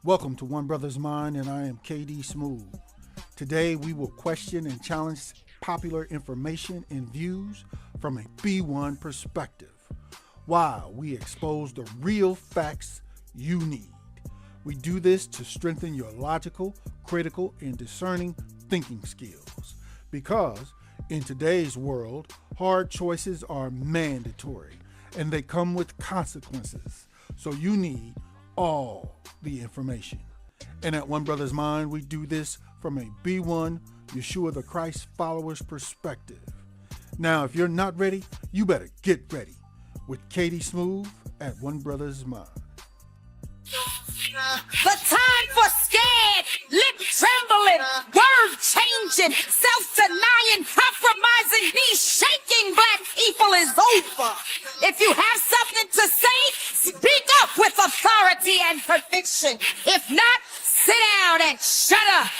Welcome to One Brothas Mind, and I am KD Smooth. Today we will question and challenge popular information and views from a B1 perspective, while we expose the real facts you need. We do this to strengthen your logical, critical, and discerning thinking skills. Because in today's world, hard choices are mandatory and they come with consequences. So you need all the information. And at One Brothas Mind, we do this from a B1 Yeshua the Christ follower's perspective. Now, if you're not ready, you better get ready with Katie Smooth at One Brothas Mind. The time for scared, lip trembling, word changing, self-denying, compromising, knee-shaking black people is over. If you have something to say, speak up with authority and conviction. If not, sit down and shut up.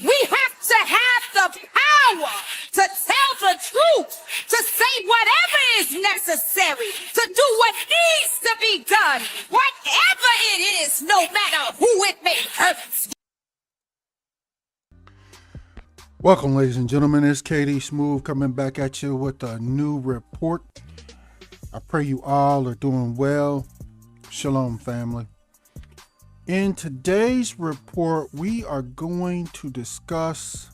We have to have the power to tell the truth, to say whatever is necessary, to do what needs to be done, whatever it is, no matter who it may hurt. Welcome, ladies and gentlemen. It's KD Smooth coming back at you with a new report. I pray you all are doing well. Shalom, family. In today's report, we are going to discuss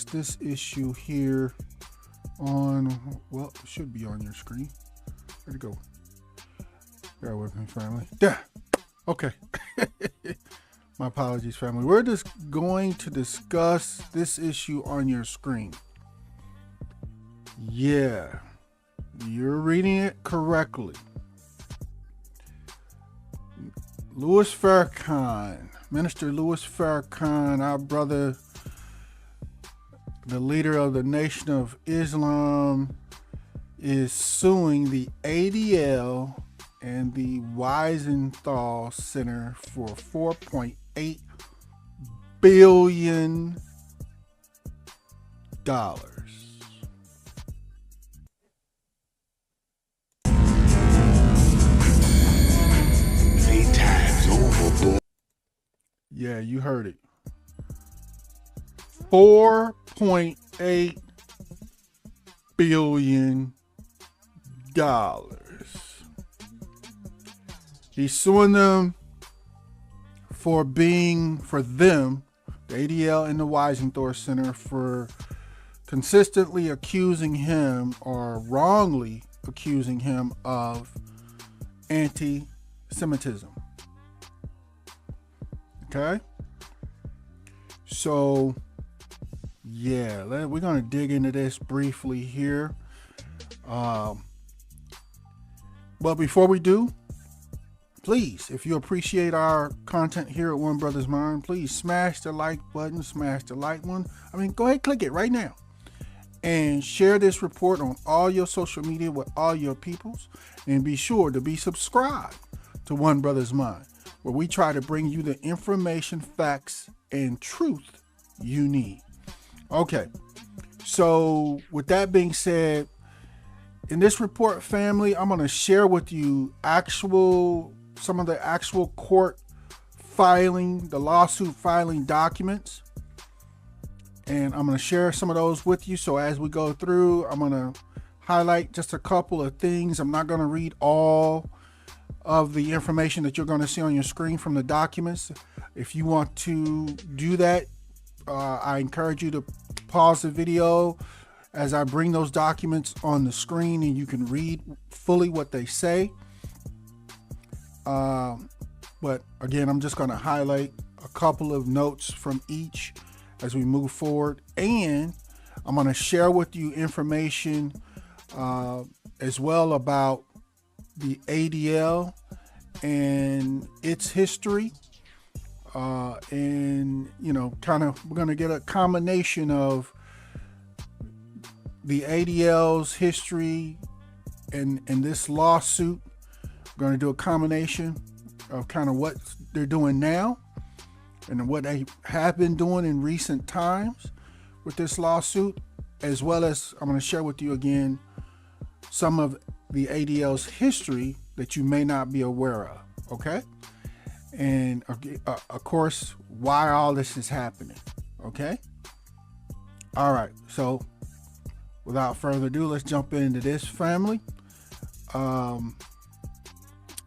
this issue here on, well, it should be on your screen. Where'd it go? Bear with me, family. Yeah. Okay. My apologies, family. We're just going to discuss this issue on your screen. Yeah, you're reading it correctly. Louis Farrakhan, Minister Louis Farrakhan, our brother, the leader of the Nation of Islam, is suing the ADL and the Wiesenthal Center for $4.8 billion. Yeah, you heard it. $4.8 billion. He's suing them for them, the ADL and the Wiesenthal Center, for consistently accusing him or wrongly accusing him of anti-Semitism. Okay, so yeah, we're going to dig into this briefly here. But before we do, please, if you appreciate our content here at One Brothas Mind, please smash the like button, smash the like one. Go ahead, click it right now. And share this report on all your social media with all your peoples. And be sure to be subscribed to One Brothas Mind, where we try to bring you the information, facts, and truth you need. Okay, so with that being said, in this report, family, I'm going to share with you some of the actual court filing, the lawsuit filing documents. And I'm going to share some of those with you. So as we go through, I'm going to highlight just a couple of things. I'm not going to read all of the information that you're going to see on your screen from the documents. If you want to do that, I encourage you to pause the video as I bring those documents on the screen and you can read fully what they say. But again, I'm just going to highlight a couple of notes from each as we move forward. And I'm going to share with you information as well about the ADL and its history. And, we're going to get a combination of the ADL's history and this lawsuit. We're going to do a combination of kind of what they're doing now and what they have been doing in recent times with this lawsuit, as well as I'm going to share with you again some of the ADL's history that you may not be aware of, okay? And of course, why all this is happening, okay? All right, so without further ado, let's jump into this, family.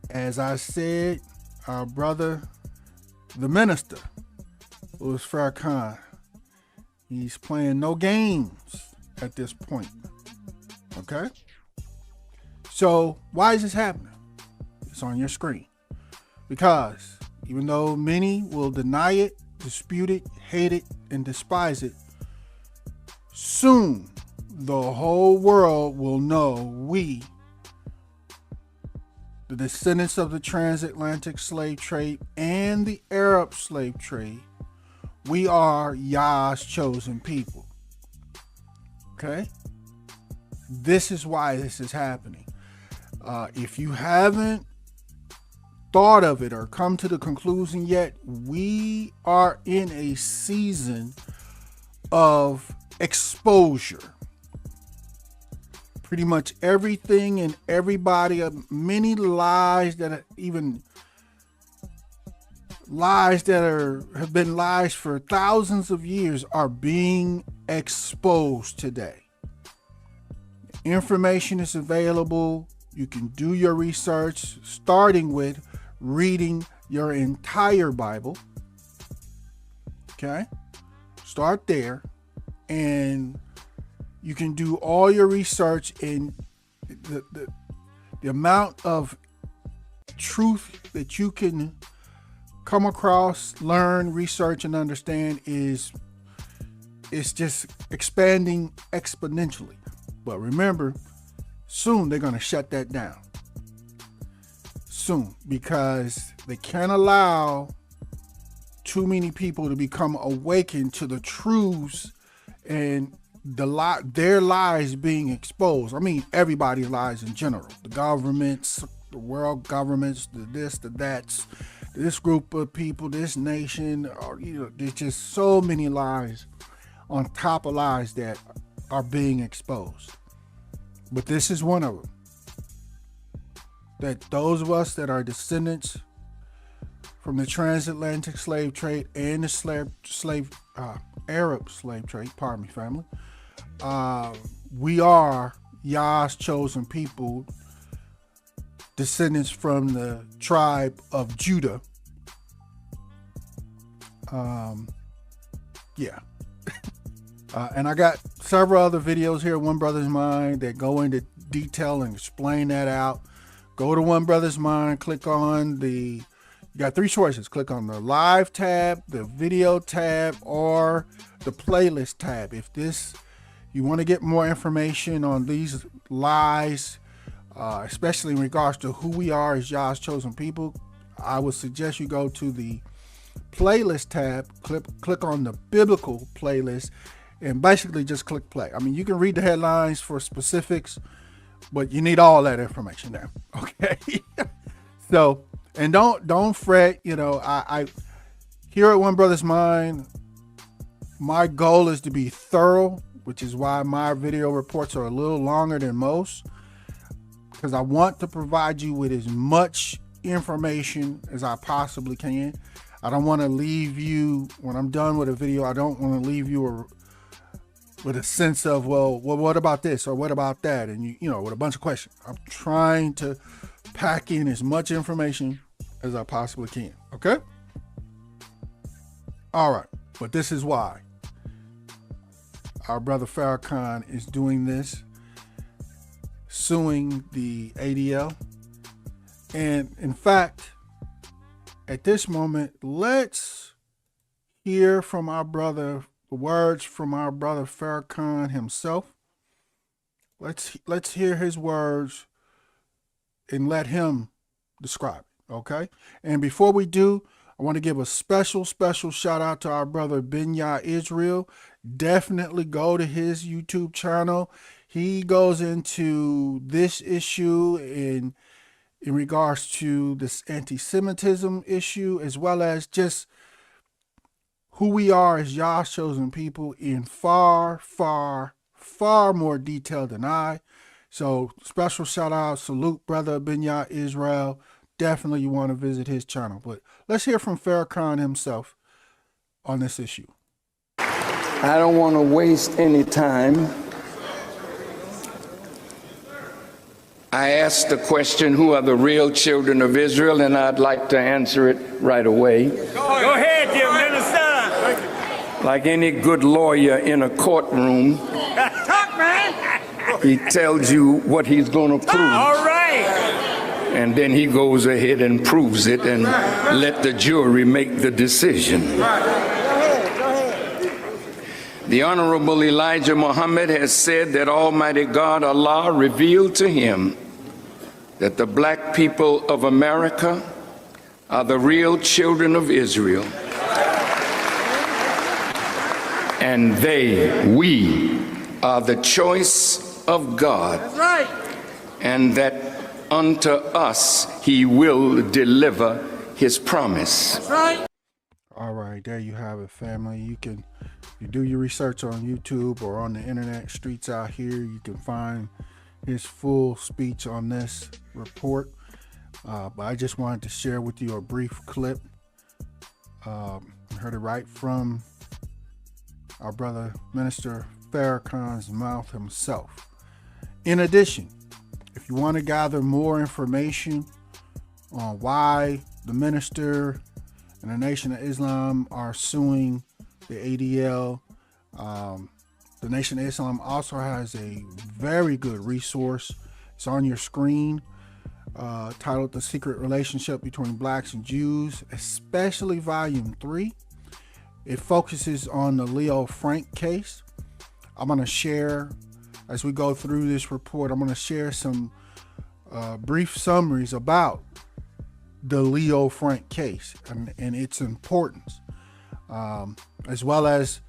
As I said, our brother, the minister, was Farrakhan. He's playing no games at this point, okay? So why is this happening? It's on your screen. Because even though many will deny it, dispute it, hate it, and despise it, soon the whole world will know we, the descendants of the transatlantic slave trade and the Arab slave trade, we are Yah's chosen people. Okay? This is why this is happening. If you haven't thought of it or come to the conclusion yet, we are in a season of exposure. Pretty much everything and everybody, many lies that are even lies that have been lies for thousands of years are being exposed today. Information is available. You can do your research, starting with reading your entire Bible. Okay? Start there, and you can do all your research, and the amount of truth that you can come across, learn, research, and understand is just expanding exponentially. But remember, soon they're going to shut that down. Soon, because they can't allow too many people to become awakened to the truths and their lies being exposed. I mean, everybody's lies in general. The governments, the world governments, the this, the that's, this group of people, this nation, or there's just so many lies on top of lies that are being exposed. But this is one of them. That those of us that are descendants from the transatlantic slave trade and the Arab slave trade, pardon me, family, we are Yah's chosen people, descendants from the tribe of Judah. And I got several other videos here, One Brothas Mind, that go into detail and explain that out. Go to One Brothas Mind, click on you got three choices. Click on the live tab, the video tab, or the playlist tab. If you want to get more information on these lies, especially in regards to who we are as Yah's chosen people, I would suggest you go to the playlist tab, click on the biblical playlist, and basically just click play. I mean, you can read the headlines for specifics, but you need all that information there. Okay. So, and don't fret, I here at One Brothas Mind, my goal is to be thorough, which is why my video reports are a little longer than most, because I want to provide you with as much information as I possibly can. I don't want to leave you, when I'm done with a video, I don't want to leave you with a sense of, well, what about this or what about that? And with a bunch of questions. I'm trying to pack in as much information as I possibly can. Okay? All right. But this is why our brother Farrakhan is doing this, suing the ADL. And in fact, at this moment, let's hear from our brother, the words from our brother Farrakhan himself. Let's hear his words and let him describe it, okay? And before we do, I want to give a special shout out to our brother Binya Israel. Definitely go to his YouTube channel. He goes into this issue in regards to this anti-Semitism issue, as well as just who we are as Yah's chosen people in far more detail than I. So special shout out, salute brother Binyah Israel. Definitely you want to visit his channel. But let's hear from Farrakhan himself on this issue. I don't want to waste any time. I asked the question, who are the real children of Israel? And I'd like to answer it right away. Go ahead, dear minister. Like any good lawyer in a courtroom, Talk, man. he tells you what he's going to prove. All right. And then he goes ahead and proves it and let the jury make the decision. The Honorable Elijah Muhammad has said that Almighty God, Allah, revealed to him that the black people of America are the real children of Israel. And we are the choice of God. That's right. And that unto us he will deliver his promise. That's right. All right, there you have it, family. You do your research on YouTube or on the internet streets out here. You can find his full speech on this report. But I just wanted to share with you a brief clip. Heard it right from our brother Minister Farrakhan's mouth himself. In addition, if you want to gather more information on why the minister and the Nation of Islam are suing the ADL, the Nation of Islam also has a very good resource. It's on your screen, titled The Secret Relationship Between Blacks and Jews, especially Volume 3. It focuses on the Leo Frank case. I'm going to share, as we go through this report, I'm going to share some brief summaries about the Leo Frank case and its importance, as well as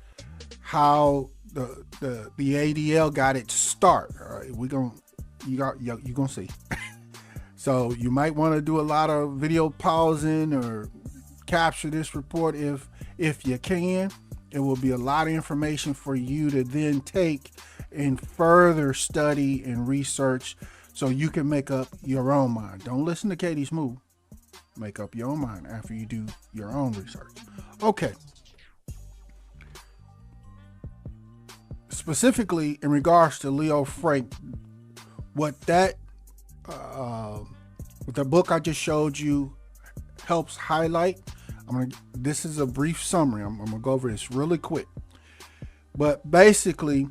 how the ADL got its start. All right, you're gonna see. So you might want to do a lot of video pausing or capture this report if you can. It will be a lot of information for you to then take and further study and research, so you can make up your own mind. Don't listen to Katie's move. Make up your own mind after you do your own research. Okay. Specifically in regards to Leo Frank, what the book I just showed you helps highlight. This is a brief summary. I'm gonna go over this really quick. But basically,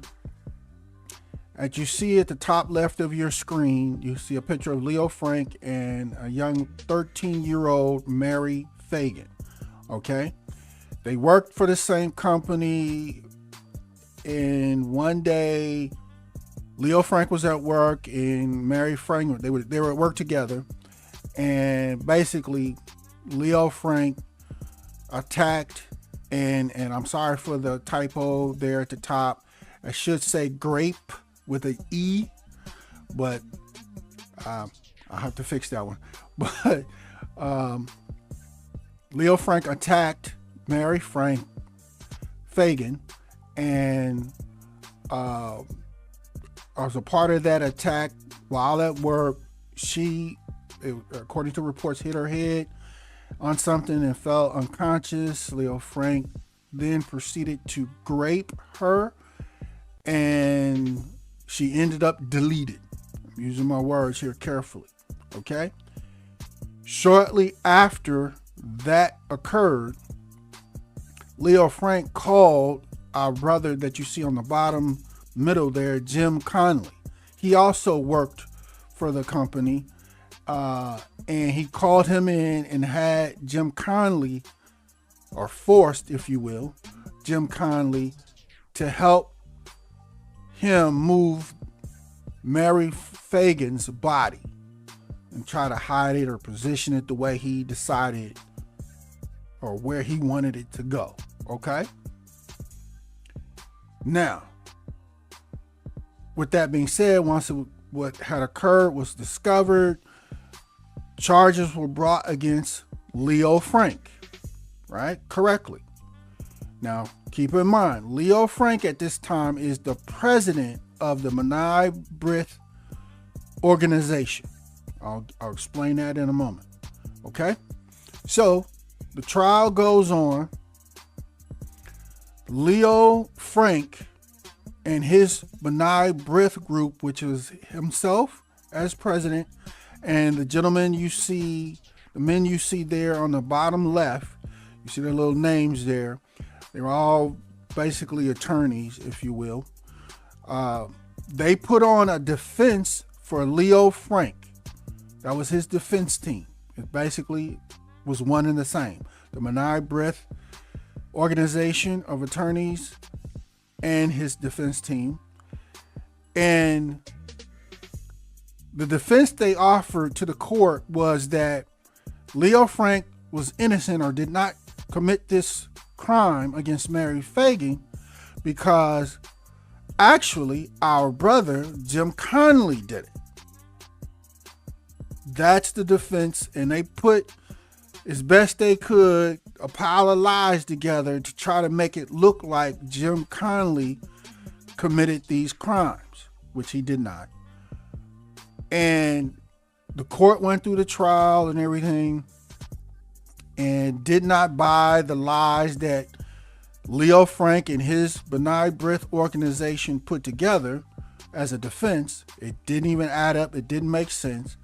as you see at the top left of your screen, you see a picture of Leo Frank and a young 13-year-old Mary Fagan. Okay, they worked for the same company, and one day Leo Frank was at work and Mary Frank, they were at work together, and basically Leo Frank attacked, and I'm sorry for the typo there at the top. I should say grape with an E, but I'll have to fix that one. But Leo Frank attacked Mary Frank Fagan, and as a part of that attack, while at work, she, according to reports, hit her head on something and fell unconscious. Leo Frank then proceeded to grape her, and she ended up deleted. I'm using my words here carefully, okay? Shortly after that occurred, Leo Frank called our brother that you see on the bottom middle there, Jim Conley. He also worked for the company, and he called him in and had Jim Conley, or forced, if you will, Jim Conley to help him move Mary Fagan's body and try to hide it or position it the way he decided or where he wanted it to go. Okay? Now, with that being said, what had occurred was discovered, charges were brought against Leo Frank, right? Correctly. Now, keep in mind, Leo Frank at this time is the president of the B'nai B'rith organization. I'll explain that in a moment. Okay? So the trial goes on. Leo Frank and his B'nai B'rith group, which is himself as president, and the gentlemen you see, the men you see there on the bottom left, you see their little names there. They're all basically attorneys, if you will. They put on a defense for Leo Frank. That was his defense team. It basically was one and the same. The B'nai B'rith organization of attorneys and his defense team. And the defense they offered to the court was that Leo Frank was innocent or did not commit this crime against Mary Fagan because actually our brother Jim Conley did it. That's the defense, and they put as best they could a pile of lies together to try to make it look like Jim Conley committed these crimes, which he did not. And the court went through the trial and everything and did not buy the lies that Leo Frank and his B'nai B'rith organization put together as a defense. It didn't even add up. It didn't make sense.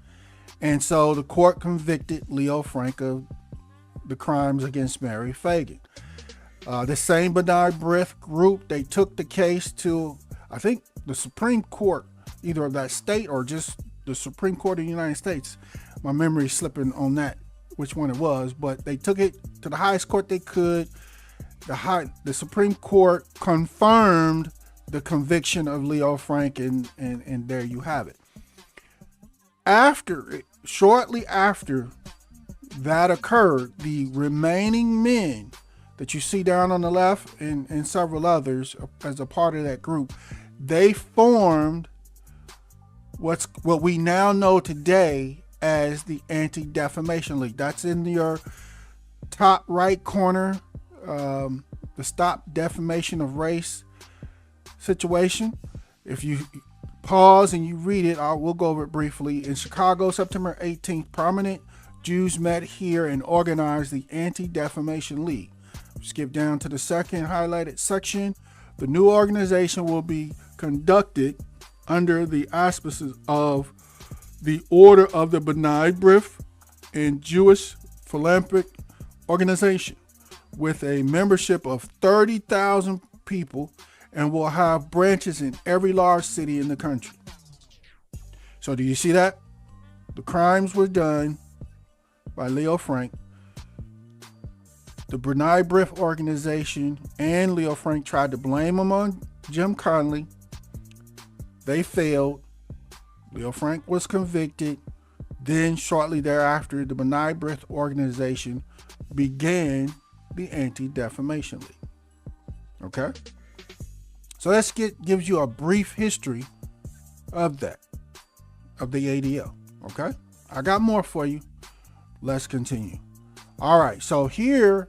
And so the court convicted Leo Frank of the crimes against Mary Fagan. The same B'nai B'rith group, they took the case to, I think, the Supreme Court, either of that state or just the Supreme Court of the United States. My memory is slipping on that, which one it was, but they took it to the highest court they could. The Supreme Court confirmed the conviction of Leo Frank, and there you have it. Shortly after that occurred, the remaining men that you see down on the left and several others as a part of that group, they formed what we now know today as the Anti-Defamation League. That's in your top right corner, the Stop Defamation of Race situation. If you pause and you read it, we'll go over it briefly. In Chicago, September 18th, prominent Jews met here and organized the Anti-Defamation League. Skip down to the second highlighted section. The new organization will be conducted under the auspices of the Order of the B'nai B'rith and Jewish Philanthropic Organization with a membership of 30,000 people and will have branches in every large city in the country. So do you see that? The crimes were done by Leo Frank. The B'nai B'rith organization and Leo Frank tried to blame him on Jim Conley. They failed. Leo Frank was convicted. Then shortly thereafter, the B'nai B'rith organization began the Anti-Defamation League. Okay? So gives you a brief history of that, of the ADL. Okay? I got more for you. Let's continue. All right, so here,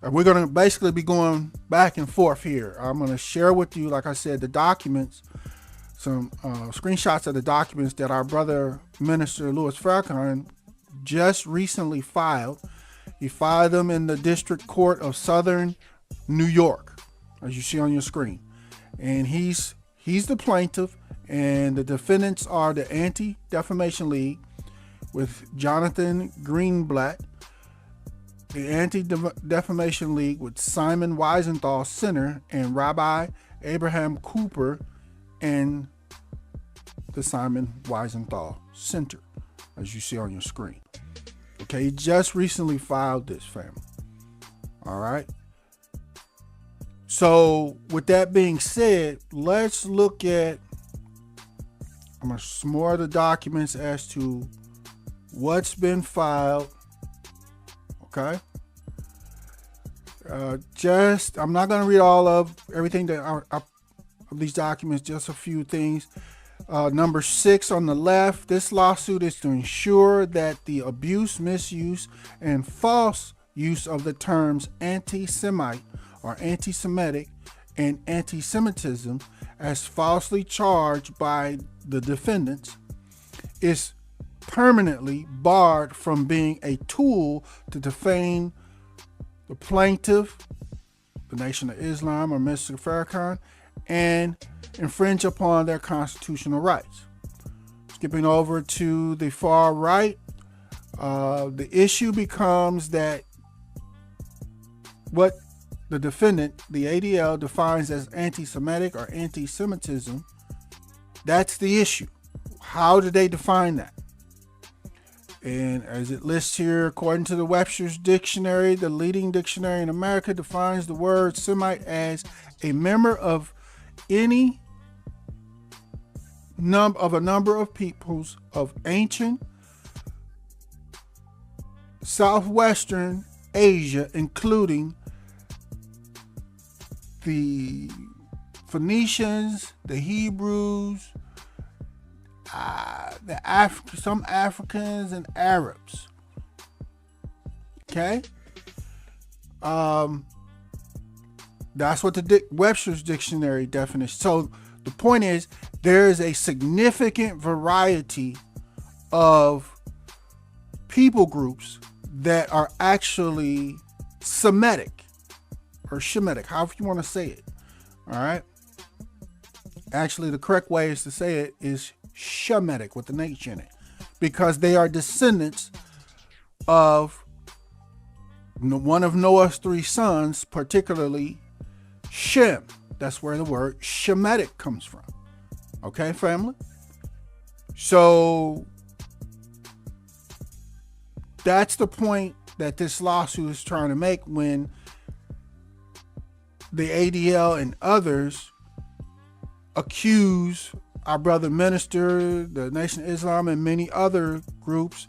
we're going to basically be going back and forth here. I'm going to share with you, like I said, the documents, some screenshots of the documents that our brother, Minister Louis Farrakhan, just recently filed. He filed them in the District Court of Southern New York, as you see on your screen. And he's the plaintiff, and the defendants are the Anti-Defamation League with Jonathan Greenblatt, the Anti-Defamation League with Simon Wiesenthal Center and Rabbi Abraham Cooper and the Simon Wiesenthal Center, as you see on your screen. Okay, he just recently filed this, family. All right. So with that being said, let's look at some more of the documents as to what's been filed. Okay. I'm not going to read all of everything that of these documents, just a few things. Number 6 on the left, this lawsuit is to ensure that the abuse, misuse, and false use of the terms anti-Semite or anti-Semitic and anti-Semitism as falsely charged by the defendants is permanently barred from being a tool to defame the plaintiff, the Nation of Islam or Mr. Farrakhan, and infringe upon their constitutional rights. Skipping over to the far right, the issue becomes that what the defendant, the ADL, defines as anti-Semitic or anti-Semitism, that's the issue. How do they define that? And as it lists here, according to the Webster's Dictionary, the leading dictionary in America defines the word Semite as a member of any of a number of peoples of ancient southwestern Asia, including the Phoenicians, the Hebrews, some Africans and Arabs. Okay, that's what the Webster's Dictionary definition. So the point is, there is a significant variety of people groups that are actually Semitic or Shemitic, however you want to say it. All right. Actually, the correct way is to say it is Shemitic with the H in it, because they are descendants of one of Noah's 3 sons, particularly Shem. That's where the word Shemitic comes from. Okay, family? So that's the point that this lawsuit is trying to make when the ADL and others accuse our brother minister, the Nation of Islam, and many other groups,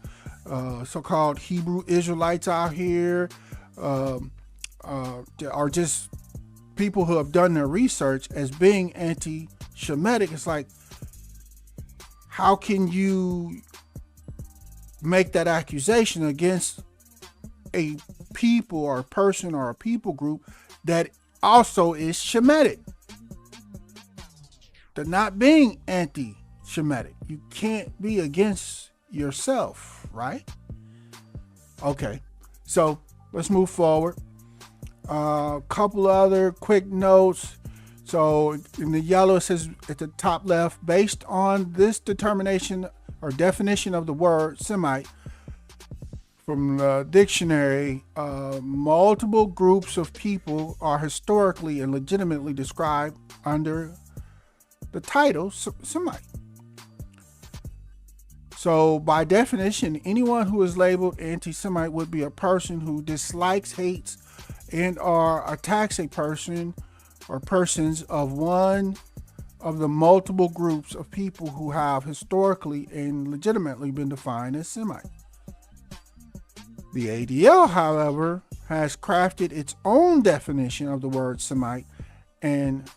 so-called Hebrew Israelites out here, are just people who have done their research as being anti-Shemitic. It's like, how can you make that accusation against a people or a person or a people group that also is Shemitic? They're not being anti-Shemitic. You can't be against yourself, right? Okay, so let's move forward. A couple other quick notes. So in the yellow, it says at the top left, based on this determination or definition of the word Semite from the dictionary, multiple groups of people are historically and legitimately described under the title Semite. So by definition, anyone who is labeled anti-Semite would be a person who dislikes, hates, and or attacks a person or persons of one of the multiple groups of people who have historically and legitimately been defined as Semite. The ADL, however, has crafted its own definition of the word Semite and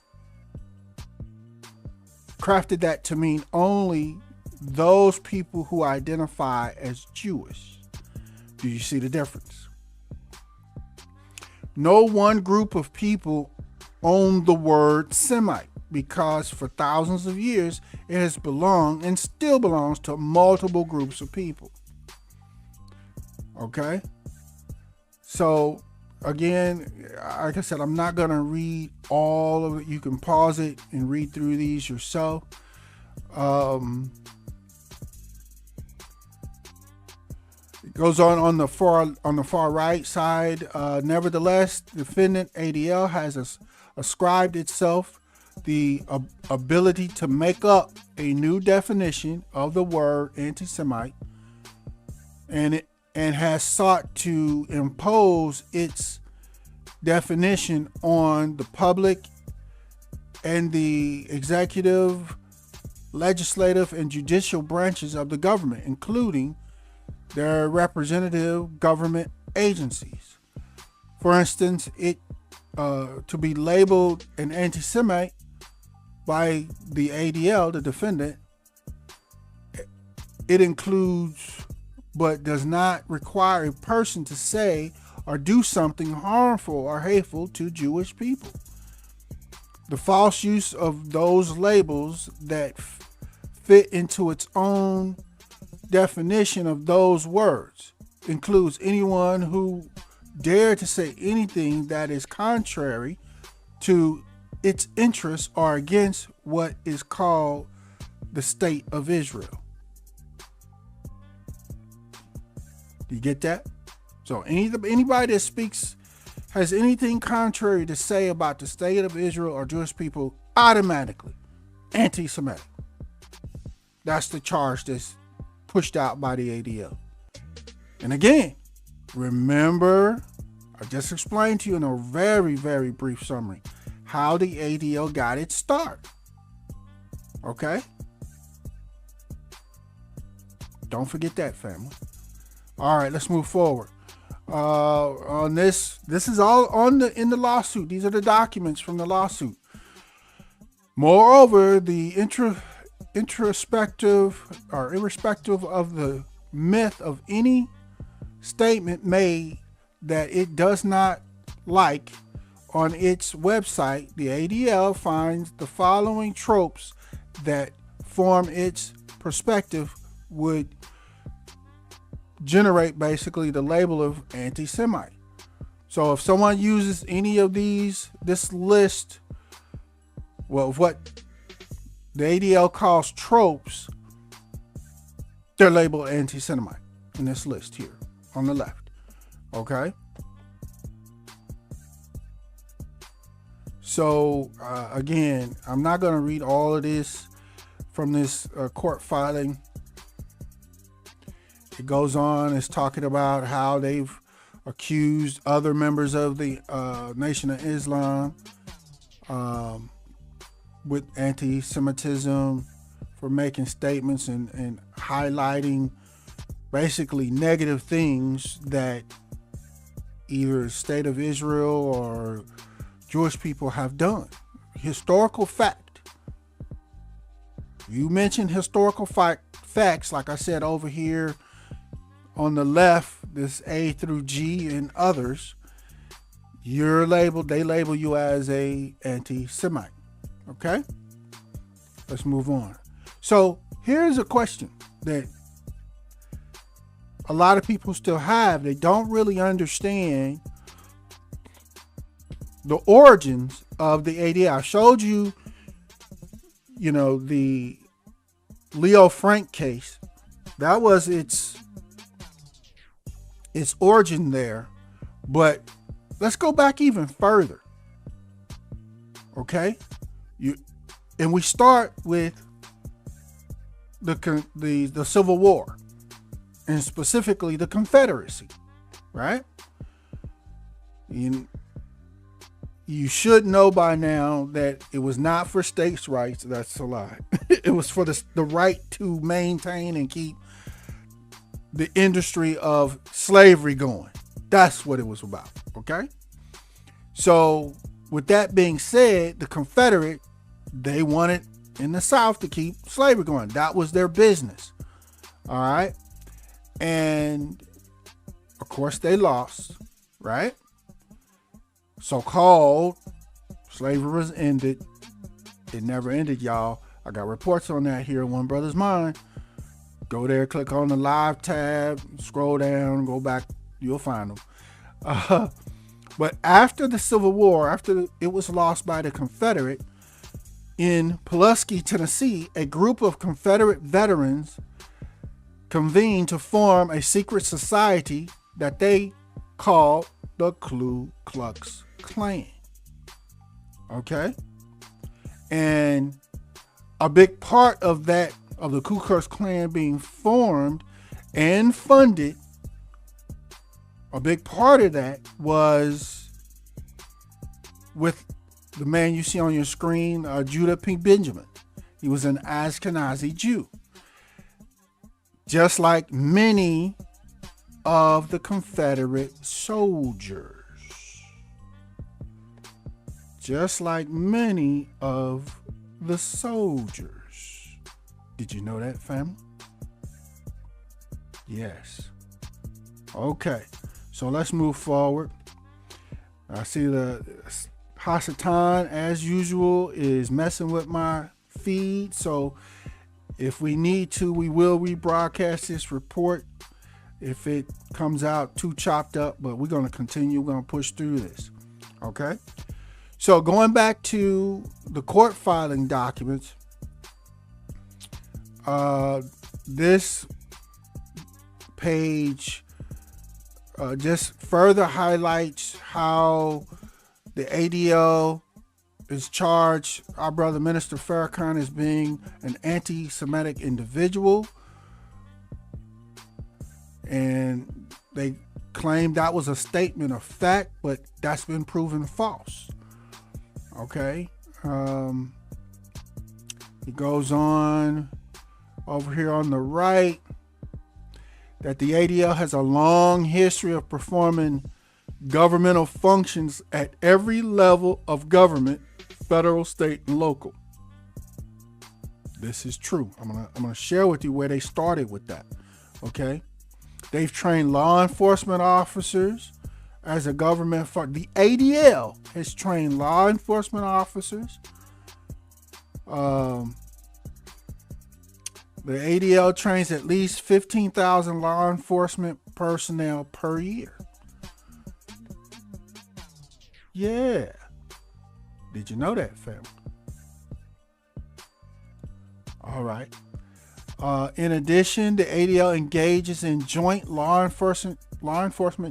crafted that to mean only those people who identify as Jewish. Do you see the difference? No one group of people own the word Semite, because for thousands of years it has belonged and still belongs to multiple groups of people. Okay? So again, like I said, I'm not going to read all of it. You can pause it and read through these yourself. It goes on the far right side. Nevertheless, defendant ADL has ascribed itself the ability to make up a new definition of the word anti-Semite, and has sought to impose its definition on the public and the executive, legislative, and judicial branches of the government, including their representative government agencies. For instance, to be labeled an anti-Semite by the ADL, the defendant, it includes but does not require a person to say or do something harmful or hateful to Jewish people. The false use of those labels that fit into its own definition of those words includes anyone who dare to say anything that is contrary to its interests or against what is called the state of Israel. Do you get that? So anybody that speaks, has anything contrary to say about the state of Israel or Jewish people, automatically anti-Semitic. That's the charge that's pushed out by the ADL. And again, remember, I just explained to you in a very, very brief summary how the ADL got its start. Okay? Don't forget that, family. All right, let's move forward. On this is all in the lawsuit. These are the documents from the lawsuit. Moreover, the irrespective of the myth of any statement made that it does not like on its website, the ADL finds the following tropes that form its perspective would generate basically the label of anti-Semite. So if someone uses any of this list, well, what the ADL calls tropes, they're labeled anti-Semite in this list here on the left. Okay. So again, I'm not going to read all of this from this court filing. It goes on, it's talking about how they've accused other members of the Nation of Islam with anti-Semitism for making statements and highlighting basically negative things that either the state of Israel or Jewish people have done. Historical fact. You mentioned historical facts, like I said over here on the left, this A through G and others, they label you as a anti-Semite. Okay? Let's move on. So here's a question that a lot of people still have. They don't really understand the origins of the ADL. I showed you, the Leo Frank case. That was its origin there. But let's go back even further. Okay? And we start with the Civil War, and specifically the Confederacy, right? You should know by now that it was not for states' rights. That's a lie. It was for the right to maintain and keep the industry of slavery going. That's what it was about. Okay. So with that being said, the Confederate, they wanted in the South to keep slavery going. That was their business. All right. And of course they lost, right? So-called slavery was ended. It never ended, y'all. I got reports on that here at One Brothas Mind. Go there, click on the live tab, scroll down, go back, you'll find them. But after the Civil War, after it was lost by the Confederate, in Pulaski, Tennessee, a group of Confederate veterans convened to form a secret society that they called the Ku Klux Klan. Okay? And a big part of that, of the Ku Klux Klan being formed and funded, a big part of that was with the man you see on your screen, Judah P. Benjamin. He was an Ashkenazi Jew. Just like many of the Confederate soldiers. Just like many of the soldiers. Did you know that, family? Yes. Okay, so let's move forward. I see the Hasatan, as usual, is messing with my feed. So If we need to, we will rebroadcast this report if it comes out too chopped up, but we're going to continue. We're going to push through this. Okay? So going back to the court filing documents, this page just further highlights how the ADL is charged our brother Minister Farrakhan as being an anti-Semitic individual, and they claim that was a statement of fact, but that's been proven false. Okay. He goes on over here on the right that the ADL has a long history of performing governmental functions at every level of government, federal, state, and local. This is true. I'm gonna share with you where they started with that. Okay, they've trained law enforcement officers as a government. The ADL has trained law enforcement officers. The ADL trains at least 15,000 law enforcement personnel per year. Yeah. Did you know that, family? All right. In addition, the ADL engages in joint law enforcement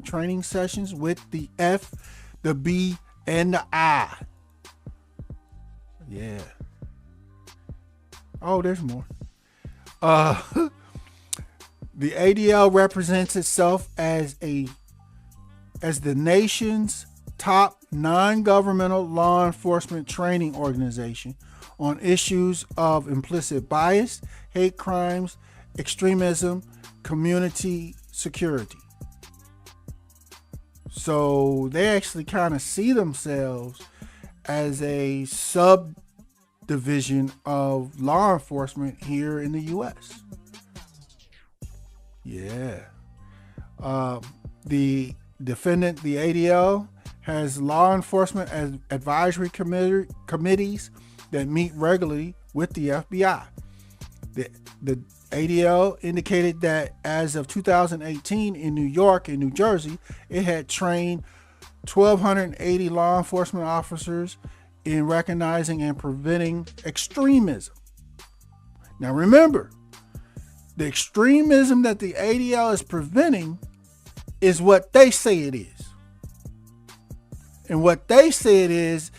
training sessions with the F, the B, and the I. Yeah. Oh, there's more. The ADL represents itself as the nation's top non-governmental law enforcement training organization on issues of implicit bias, hate crimes, extremism, community security. So they actually kind of see themselves as a subdivision of law enforcement here in the U.S. Yeah. The defendant, the ADL, has law enforcement as advisory committees that meet regularly with the FBI. The ADL indicated that as of 2018 in New York and New Jersey, it had trained 1,280 law enforcement officers in recognizing and preventing extremism. Now remember, the extremism that the ADL is preventing is what they say it is. And what they say it is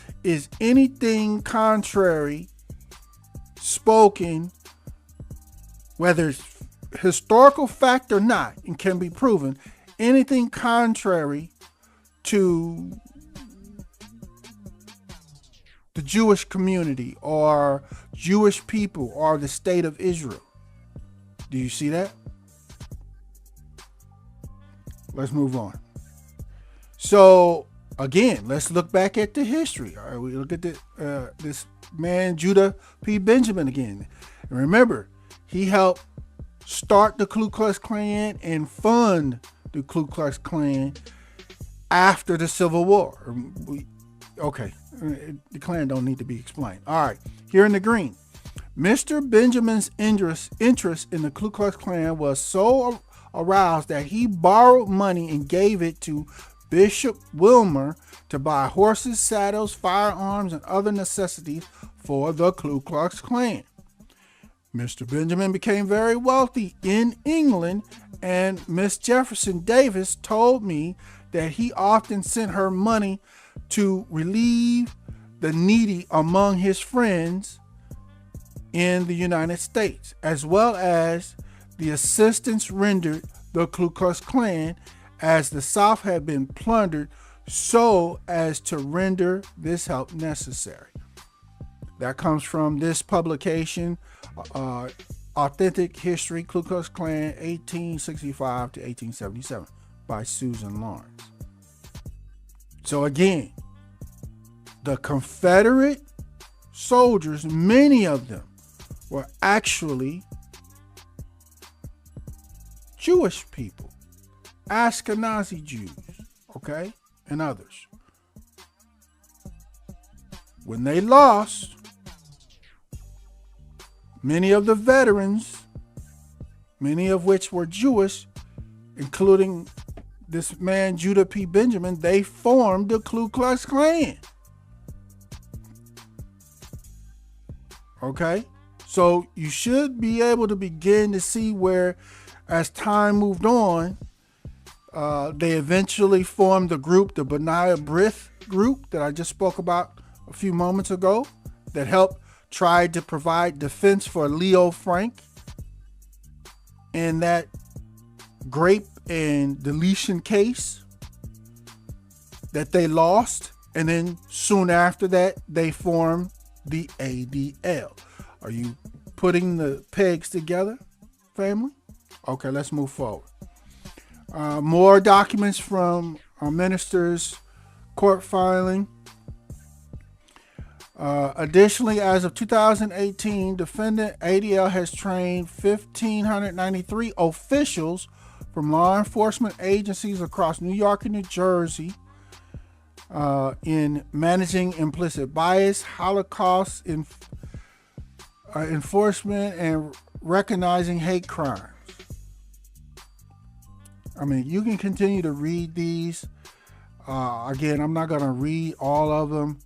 anything contrary spoken, whether it's historical fact or not, and can be proven, anything contrary to the Jewish community or Jewish people or the state of Israel. Do you see that? Let's move on. So again, let's look back at the history. All right, we look at this man, Judah P. Benjamin again. And remember, he helped start the Ku Klux Klan and fund the Ku Klux Klan after the Civil War. Okay, the Klan don't need to be explained. All right, here in the green, Mr. Benjamin's interest in the Ku Klux Klan was so aroused that he borrowed money and gave it to Bishop Wilmer to buy horses, saddles, firearms, and other necessities for the Ku Klux Klan. Mr. Benjamin became very wealthy in England, and Miss Jefferson Davis told me that he often sent her money to relieve the needy among his friends in the United States, as well as the assistance rendered the Ku Klux Klan as the South had been plundered so as to render this help necessary. That comes from this publication, Authentic History, Ku Klux Klan, 1865 to 1877, by Susan Lawrence. So again, the Confederate soldiers, many of them were actually Jewish people, Ashkenazi Jews, okay, and others. When they lost, Many of the veterans, many of which were Jewish, including this man, Judah P. Benjamin, they formed the Ku Klux Klan. Okay? So you should be able to begin to see where, as time moved on, they eventually formed the group, the B'nai B'rith group that I just spoke about a few moments ago, that helped try to provide defense for Leo Frank in that grape and deletion case that they lost. And then soon after that, they formed the ADL. Are you putting the pegs together, family? Okay, let's move forward. More documents from our minister's court filing. Additionally, as of 2018, defendant ADL has trained 1,593 officials from law enforcement agencies across New York and New Jersey in managing implicit bias, Holocaust enforcement, and recognizing hate crimes. I mean, you can continue to read these. Again, I'm not going to read all of them.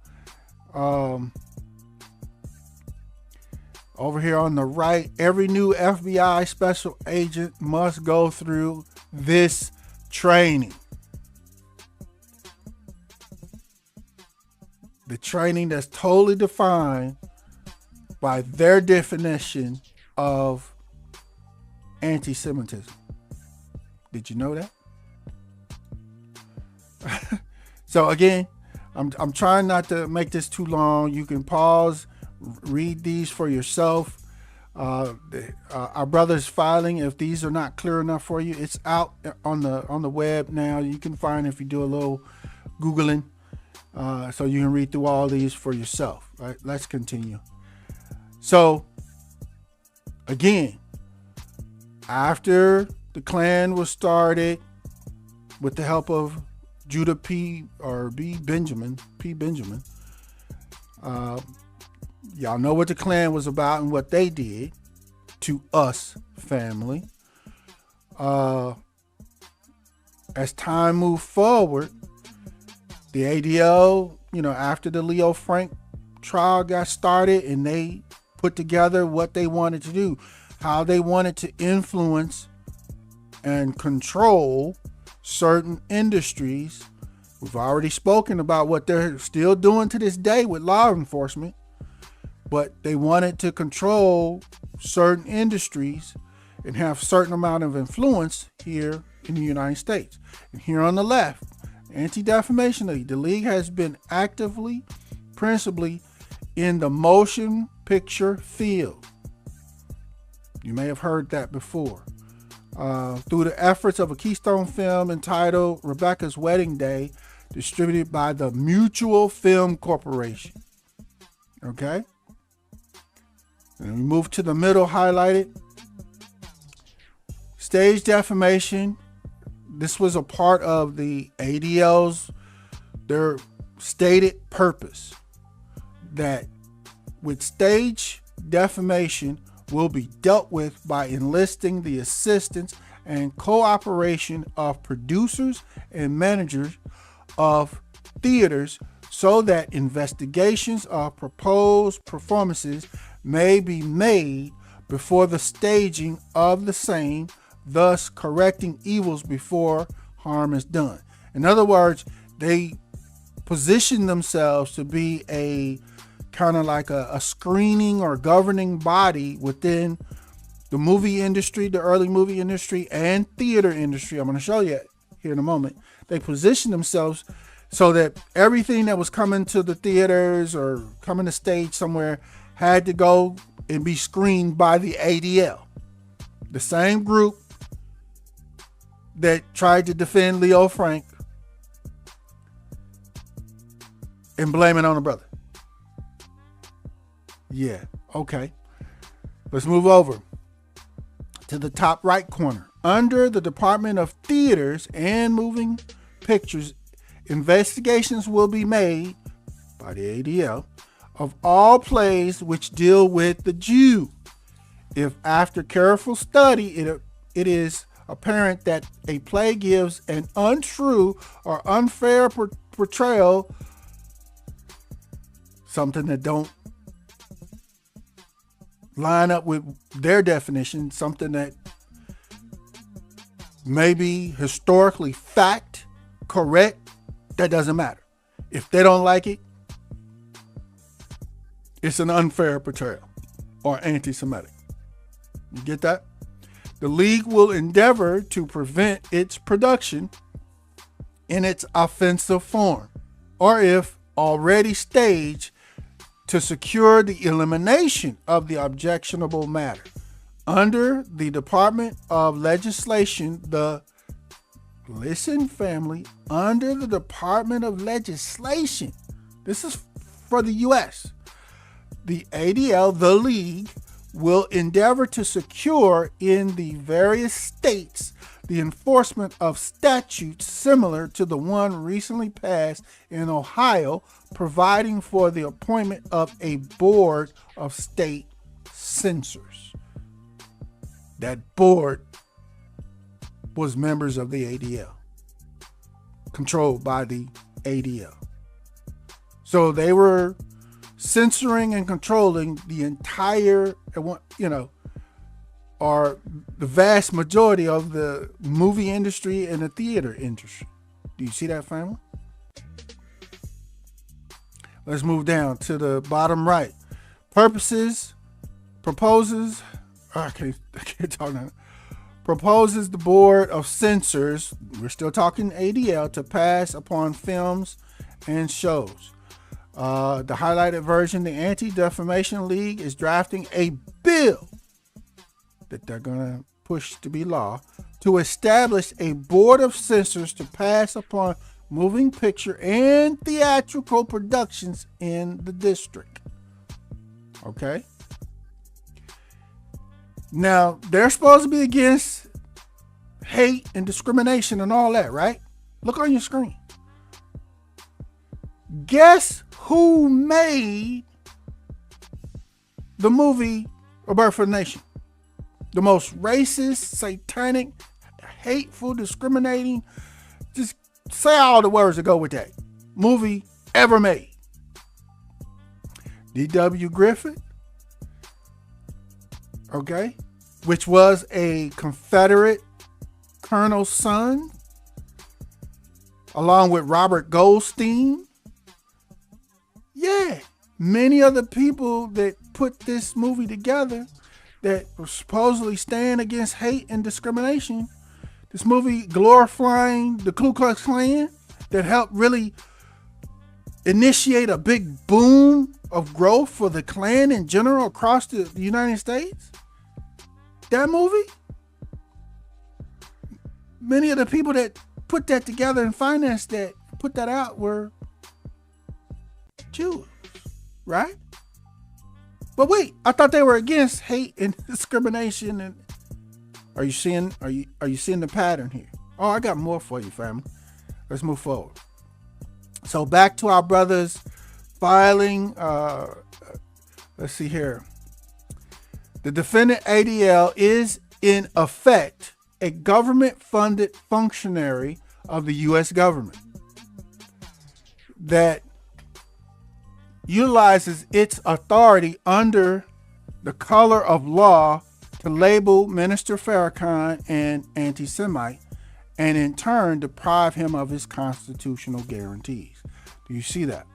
Over here on the right, every new FBI special agent must go through this training. The training that's totally defined by their definition of anti-Semitism. Did you know that? So again, I'm trying not to make this too long. You can pause, read these for yourself. Our brother's filing, if these are not clear enough for you, it's out on the web now. You can find if you do a little Googling, so you can read through all these for yourself. Right? Let's continue. So again, after the Klan was started with the help of Judah P. Benjamin. Y'all know what the Klan was about and what they did to us, family. As time moved forward, the ADL, after the Leo Frank trial got started, and they put together what they wanted to do, how they wanted to influence and control certain industries. We've already spoken about what they're still doing to this day with law enforcement, but they wanted to control certain industries and have a certain amount of influence here in the United States. And here on the left, Anti-Defamation League, the league has been actively, principally in the motion picture field. You may have heard that before. Through the efforts of a Keystone film entitled Rebecca's Wedding Day, distributed by the Mutual Film Corporation. Okay? And we move to the middle, highlighted. Stage defamation. This was a part of the ADL's, their stated purpose, that with stage defamation will be dealt with by enlisting the assistance and cooperation of producers and managers of theaters so that investigations of proposed performances may be made before the staging of the same, thus correcting evils before harm is done. In other words, they position themselves to be a kind of like a screening or governing body within the movie industry, the early movie industry and theater industry. I'm going to show you here in a moment. They position themselves so that everything that was coming to the theaters or coming to stage somewhere had to go and be screened by the ADL. The same group that tried to defend Leo Frank and blame it on a brother. Yeah, okay. Let's move over to the top right corner. Under the Department of Theaters and Moving Pictures, investigations will be made by the ADL of all plays which deal with the Jew if after careful study it is apparent that a play gives an untrue or unfair portrayal, something that don't line up with their definition, something that may be historically fact correct, that doesn't matter. If they don't like it, it's an unfair portrayal or anti-Semitic. You get that? The league will endeavor to prevent its production in its offensive form, or if already staged, to secure the elimination of the objectionable matter. Under the Department of Legislation, listen family, under the Department of Legislation, this is for the U.S., the ADL, the league, will endeavor to secure in the various states the enforcement of statutes similar to the one recently passed in Ohio, providing for the appointment of a board of state censors. That board was members of the ADL, controlled by the ADL. So they were censoring and controlling the entire, or the vast majority of the movie industry and the theater industry. Do you see that, family? Let's move down to the bottom right. Proposes the board of censors, we're still talking ADL, to pass upon films and shows. The highlighted version, the Anti-Defamation League, is drafting a bill that they're going to push to be law to establish a board of censors to pass upon moving picture and theatrical productions in the district. Okay? Now, they're supposed to be against hate and discrimination and all that, right? Look on your screen. Guess who made the movie A Birth of a Nation? The most racist, satanic, hateful, discriminating, just say all the words that go with that movie ever made. D.W. Griffith, okay, which was a Confederate colonel's son, along with Robert Goldstein. Yeah, many of the people that put this movie together that were supposedly stand against hate and discrimination. This movie glorifying the Ku Klux Klan that helped really initiate a big boom of growth for the Klan in general across the United States. That movie, many of the people that put that together and financed that, put that out, were Jews, right? But wait, I thought they were against hate and discrimination. And are you seeing the pattern here? Oh, I got more for you, family. Let's move forward. So back to our brothers filing. Let's see here. The defendant ADL is in effect a government-funded functionary of the U.S. government that utilizes its authority under the color of law to label Minister Farrakhan an anti-Semite and in turn deprive him of his constitutional guarantees. Do you see that?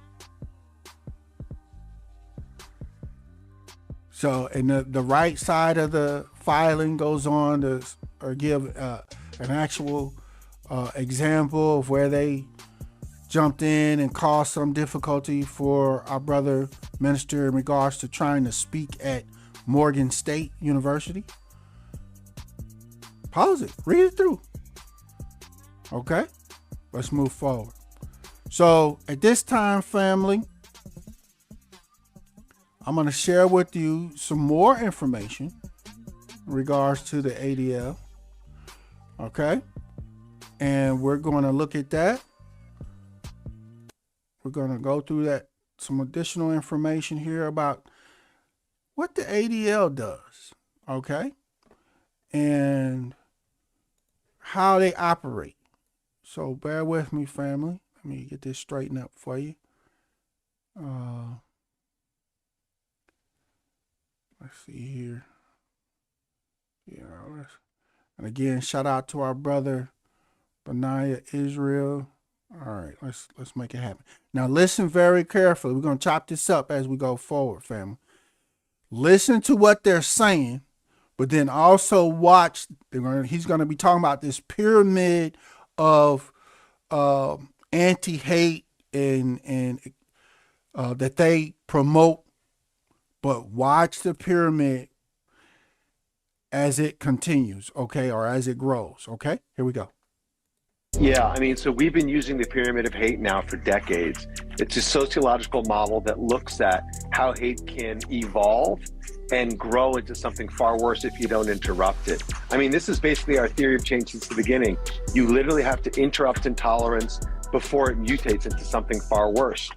So, and the right side of the filing goes on to give an actual example of where they jumped in and caused some difficulty for our brother minister in regards to trying to speak at Morgan State University. Pause it, read it through. Okay, let's move forward. So at this time, family, I'm going to share with you some more information in regards to the ADL. Okay, and we're going to look at that. We're going to go through that, some additional information here about what the ADL does. okay, and how they operate. So bear with me, family. Let me get this straightened up for you. Let's see here. And again, shout out to our brother Benaiah Israel. All right, let's make it happen. Now listen very carefully. We're gonna chop this up as we go forward, family. Listen to what they're saying, but then also watch. He's gonna be talking about this pyramid of anti-hate and that they promote. But watch the pyramid as it continues, okay, or as it grows, okay? Here we go. Yeah, I mean, so we've been using the pyramid of hate now for decades. It's a sociological model that looks at how hate can evolve and grow into something far worse if you don't interrupt it. I mean, this is basically our theory of change since the beginning. You literally have to interrupt intolerance before it mutates into something far worse.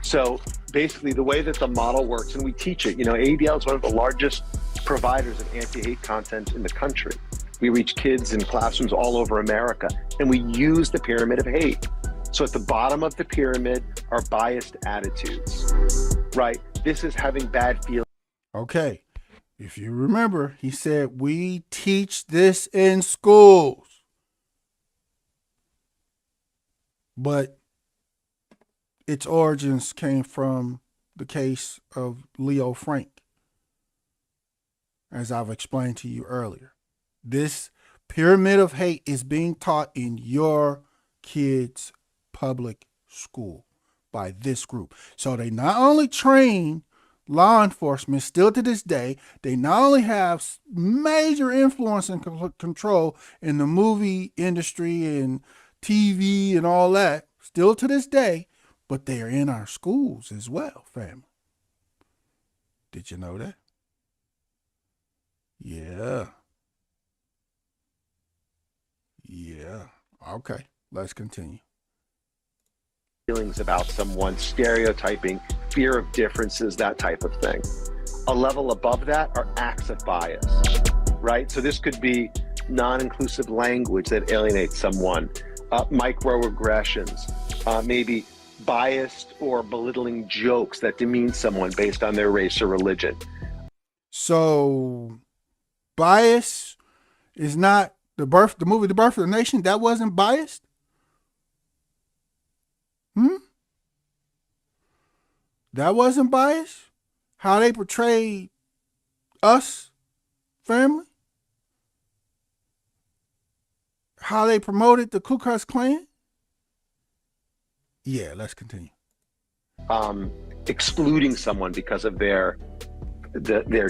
So basically the way that the model works, and we teach it, ADL is one of the largest providers of anti-hate content in the country. We reach kids in classrooms all over America, and we use the pyramid of hate. So at the bottom of the pyramid are biased attitudes, right? This is having bad feelings. Okay, if you remember, he said, we teach this in schools. But its origins came from the case of Leo Frank, as I've explained to you earlier. This pyramid of hate is being taught in your kids' public school by this group. So they not only train law enforcement still to this day, they not only have major influence and control in the movie industry and TV and all that, still to this day, but they are in our schools as well, family. Did you know that? Yeah. Okay, let's continue. Feelings about someone, stereotyping, fear of differences, that type of thing. A level above that are acts of bias, right? So this could be non-inclusive language that alienates someone, microaggressions, maybe biased or belittling jokes that demean someone based on their race or religion. So bias is not the movie The Birth of a Nation. That wasn't biased. That wasn't biased. How they portrayed us, family. How they promoted the Ku Klux Klan. Yeah, let's continue. Excluding someone because of their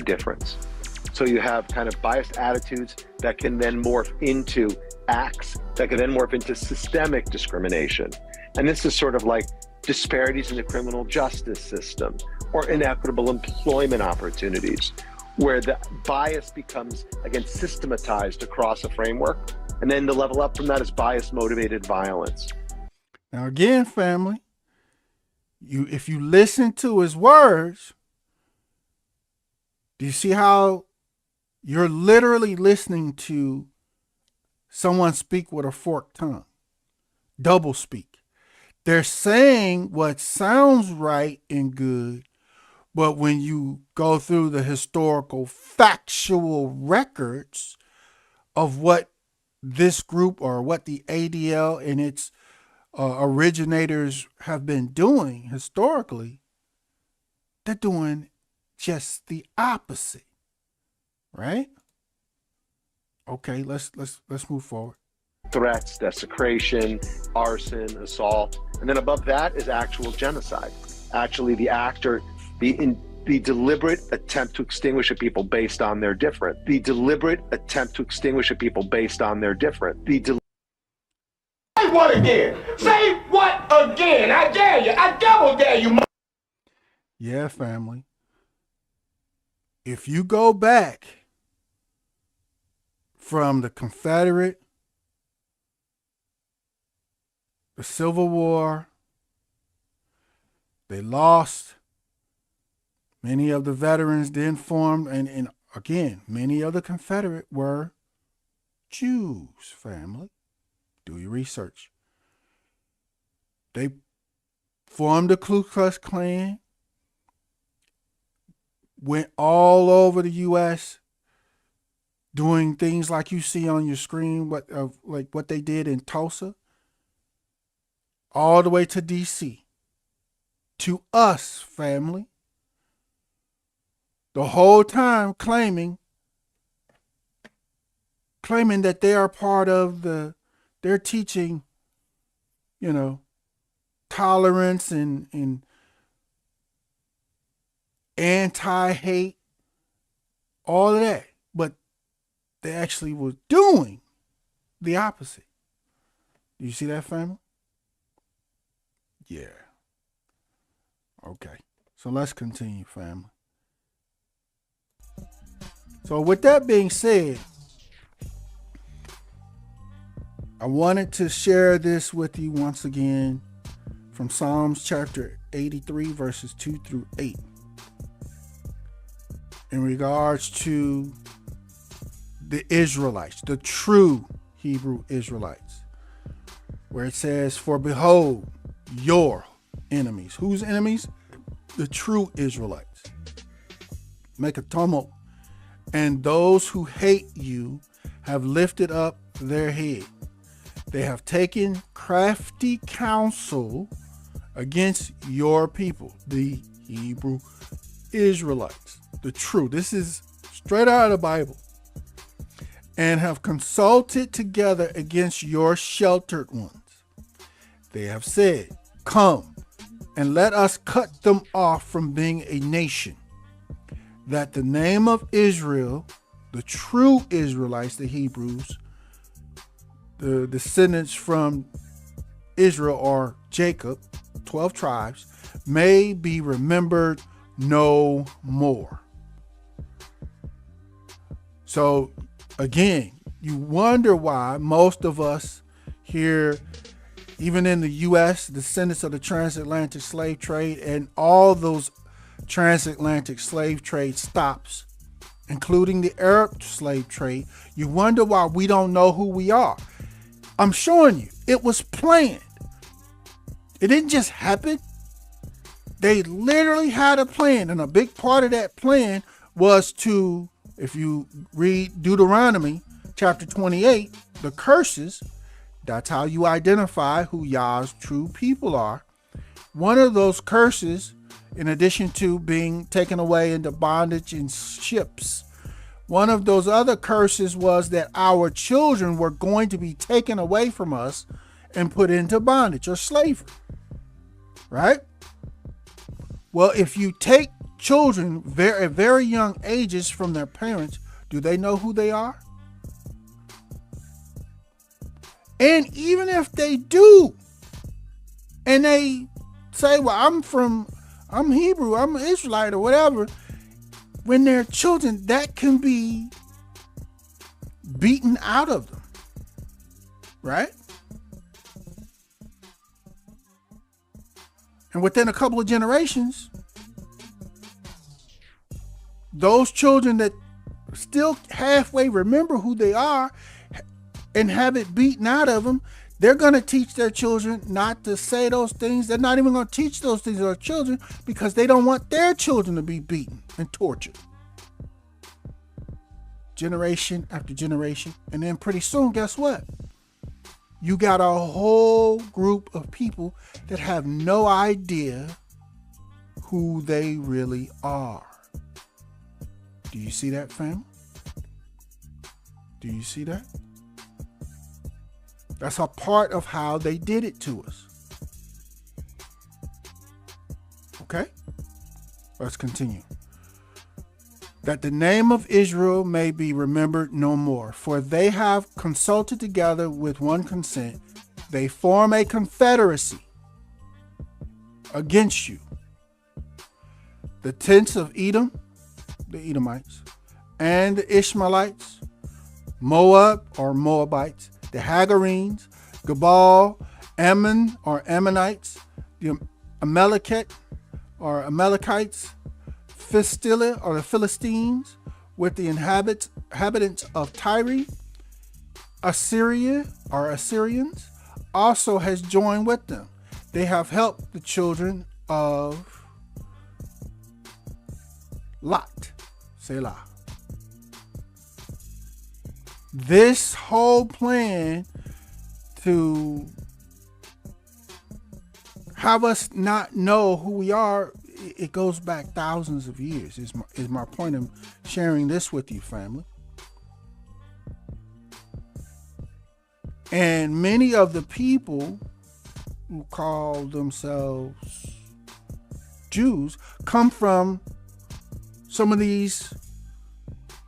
difference. So you have kind of biased attitudes that can then morph into acts that can then morph into systemic discrimination. And this is sort of like disparities in the criminal justice system or inequitable employment opportunities, where the bias becomes, again, systematized across a framework. And then the level up from that is bias-motivated violence. Now again, family, if you listen to his words, do you see how you're literally listening to someone speak with a forked tongue? Double speak. They're saying what sounds right and good, but when you go through the historical, factual records of what this group or what the ADL and its originators have been doing historically, they're doing just the opposite, right? Okay, let's move forward. Threats, desecration, arson, assault, and then above that is actual genocide. Actually, the act or the deliberate attempt to extinguish a people based on their difference. The deliberate attempt to extinguish a people based on their difference. Say what again? Say what again? I dare you. I double dare you. Yeah, family. If you go back from the Confederate, the Civil War, they lost. Many of the veterans then formed, and Again, many of the Confederate were Jews, family. Do your research. They formed the Ku Klux Klan, went all over the U.S., doing things like you see on your screen, like what they did in Tulsa, all the way to D.C. To us, family. The whole time claiming that they are part of they're teaching, tolerance and anti-hate, all of that. But they actually were doing the opposite. Do you see that, family? Yeah. Okay. So let's continue, family. So with that being said, I wanted to share this with you once again from Psalms chapter 83, verses 2 through 8. In regards to the Israelites, the true Hebrew Israelites, where it says, "For behold, your enemies." Whose enemies? The true Israelites. "Make a tumult, and those who hate you have lifted up their head. They have taken crafty counsel against your people," the Hebrew Israelites, the true. This is straight out of the Bible. "And have consulted together against your sheltered ones. They have said, 'Come, and let us cut them off from being a nation, that the name of Israel,'" the true Israelites, the Hebrews, the descendants from Israel or Jacob, 12 tribes, "may be remembered no more." So again, you wonder why most of us here, even in the U.S., descendants of the transatlantic slave trade and all those transatlantic slave trade stops, including the Arab slave trade, you wonder why we don't know who we are. I'm showing you, it was planned. It didn't just happen. They literally had a plan, and a big part of that plan was to, if you read Deuteronomy chapter 28, the curses, that's how you identify who Yah's true people are. One of those curses, in addition to being taken away into bondage in ships, one of those other curses was that our children were going to be taken away from us and put into bondage or slavery, right? Well, if you take children at very young ages from their parents, do they know who they are? And even if they do, and they say, "Well, I'm Hebrew, I'm an Israelite," or whatever, when they're children, that can be beaten out of them, right? And within a couple of generations, those children that still halfway remember who they are and have it beaten out of them, they're going to teach their children not to say those things. They're not even going to teach those things to their children because they don't want their children to be beaten and tortured. Generation after generation. And then pretty soon, guess what? You got a whole group of people that have no idea who they really are. Do you see that, fam? Do you see that? That's a part of how they did it to us. Okay? Let's continue. "That the name of Israel may be remembered no more, for they have consulted together with one consent. They form a confederacy against you. The tents of Edom," the Edomites, "and the Ishmaelites, Moab or Moabites, the Hagarenes, Gebal, Ammon or Ammonites, the Amalekite or Amalekites, Philistine or the Philistines, with the inhabitants of Tyre. Assyrians also has joined with them. They have helped the children of Lot. Selah. This whole plan to have us not know who we are, it goes back thousands of years, is my point of sharing this with you, family. And many of the people who call themselves Jews come from some of these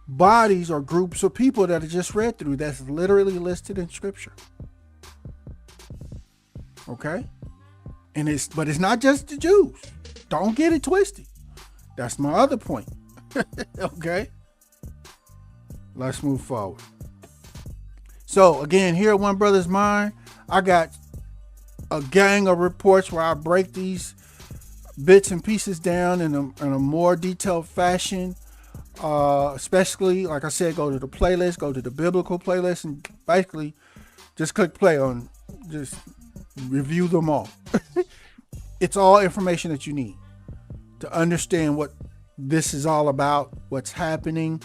bodies or groups of people that I just read through that's literally listed in scripture. Okay? But it's not just the Jews. Don't get it twisted. That's my other point. Okay? Let's move forward. So again, here at One Brothas Mind, I got a gang of reports where I break these bits and pieces down in a more detailed fashion. Especially, like I said, go to the playlist, go to the biblical playlist, and basically just click play on, just review them all. It's all information that you need to understand what this is all about, what's happening,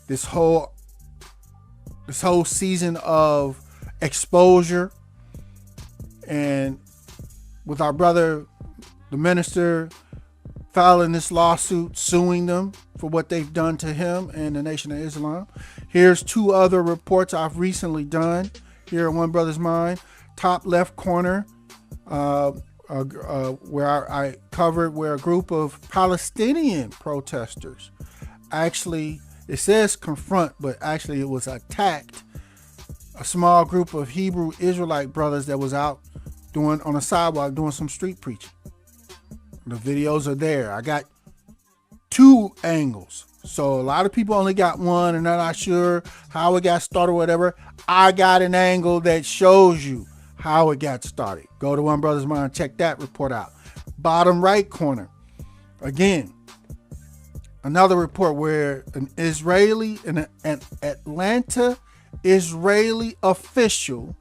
this whole season of exposure. And with our brother, the minister, filing this lawsuit, suing them for what they've done to him and the Nation of Islam. Here's two other reports I've recently done here at One Brothas Mind. Top left corner, where I covered where a group of Palestinian protesters actually, it says confront, but actually it was attacked a small group of Hebrew Israelite brothers that was out on a sidewalk doing some street preaching. The videos are there. I got two angles. So a lot of people only got one and they're not sure how it got started or whatever. I got an angle that shows you how it got started. Go to One Brothas Mind, check that report out. Bottom right corner. Again, another report where an Atlanta Israeli official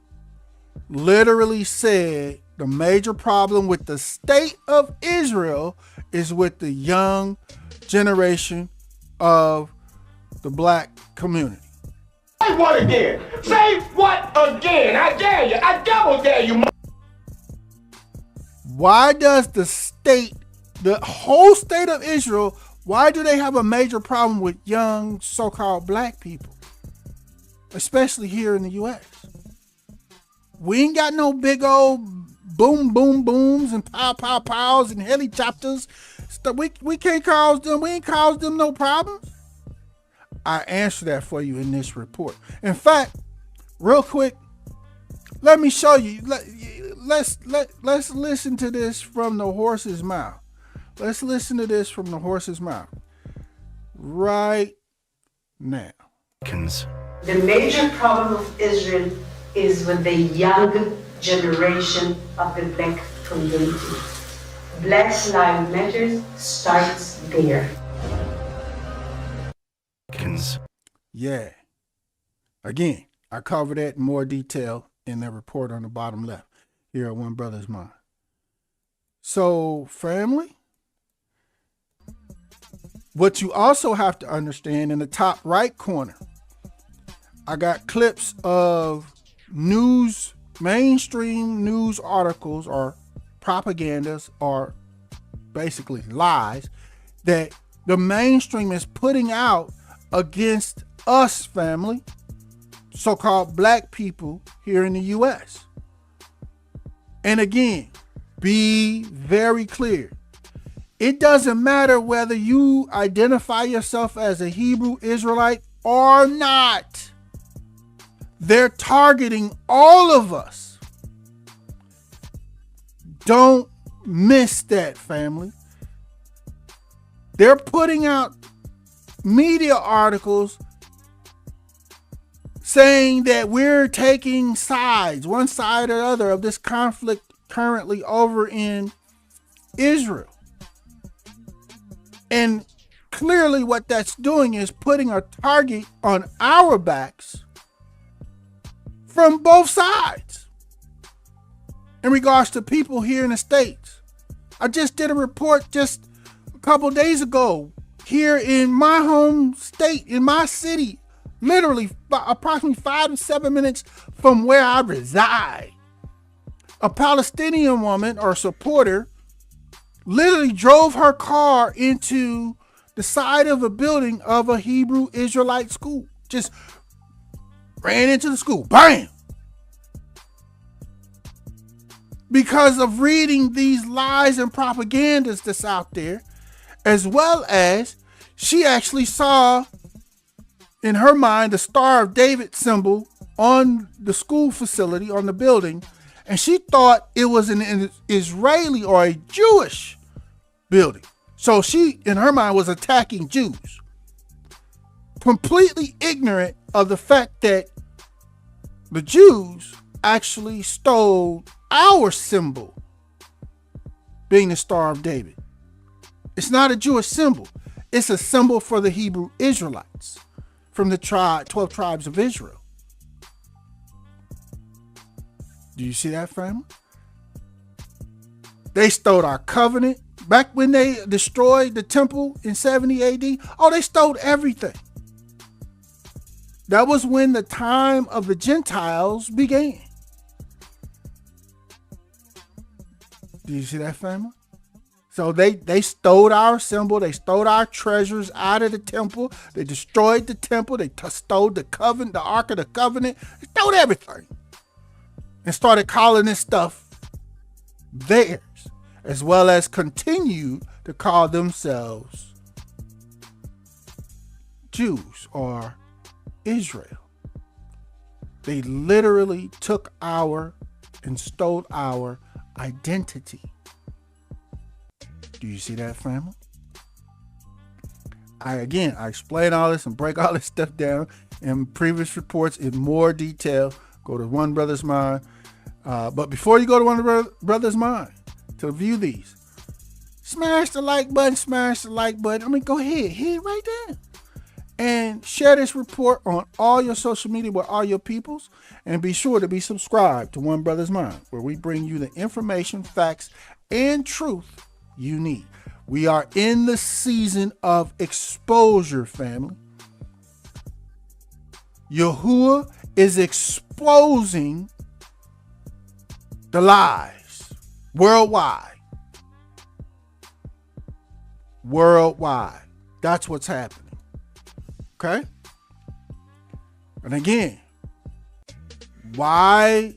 literally said the major problem with the state of Israel is with the young generation of the black community. Say what again? Say what again? I dare you. I double dare you. Why does the whole state of Israel, why do they have a major problem with young so-called black people? Especially here in the U.S. We ain't got no big old boom, boom, booms and pow, pow, pows and helicopters. We can't cause them. We ain't caused them no problems. I answer that for you in this report. In fact, real quick, let me show you. Let's listen to this from the horse's mouth. Let's listen to this from the horse's mouth right now. The major problem of Israel is with the young generation of the black community. Black Lives Matter starts there. Yeah. Again, I cover that in more detail in that report on the bottom left here at One Brothas Mind. So, family, what you also have to understand in the top right corner, I got clips of mainstream news articles or propagandas or basically lies that the mainstream is putting out against us, family, so-called black people here in the U.S. And again, be very clear. It doesn't matter whether you identify yourself as a Hebrew Israelite or not. They're targeting all of us. Don't miss that, family. They're putting out media articles saying that we're taking sides, one side or the other, of this conflict currently over in Israel. And clearly what that's doing is putting a target on our backs from both sides in regards to people here in the States. I just did a report just a couple days ago here in my home state, in my city, literally approximately 5 to 7 minutes from where I reside. A Palestinian woman or supporter literally drove her car into the side of a building of a Hebrew Israelite school. Just ran into the school. Bam! Because of reading these lies and propagandas that's out there, as well as she actually saw in her mind the Star of David symbol on the school facility, on the building, and she thought it was an Israeli or a Jewish building. So she, in her mind, was attacking Jews. Completely ignorant of the fact that the Jews actually stole our symbol, being the Star of David. It's not a Jewish symbol. It's a symbol for the Hebrew Israelites from the 12 tribes of Israel. Do you see that, family? They stole our covenant. Back when they destroyed the temple in 70 AD, they stole everything. That was when the time of the Gentiles began. Do you see that, family? So they stole our symbol. They stole our treasures out of the temple. They destroyed the temple. They stole the covenant, the Ark of the Covenant. They stole everything. And started calling this stuff theirs, as well as continued to call themselves Jews or Israel. They literally took our and stole our identity. Do you see that, family? I explain all this and break all this stuff down in previous reports in more detail. Go to One Brothas Mind. But before you go to One Brothas Mind to view these, smash the like button, go ahead, hit it right there. And share this report on all your social media with all your peoples. And be sure to be subscribed to One Brothas Mind, where we bring you the information, facts, and truth you need. We are in the season of exposure, family. Yahuwah is exposing the lies worldwide. Worldwide. That's what's happening. Okay? And again, why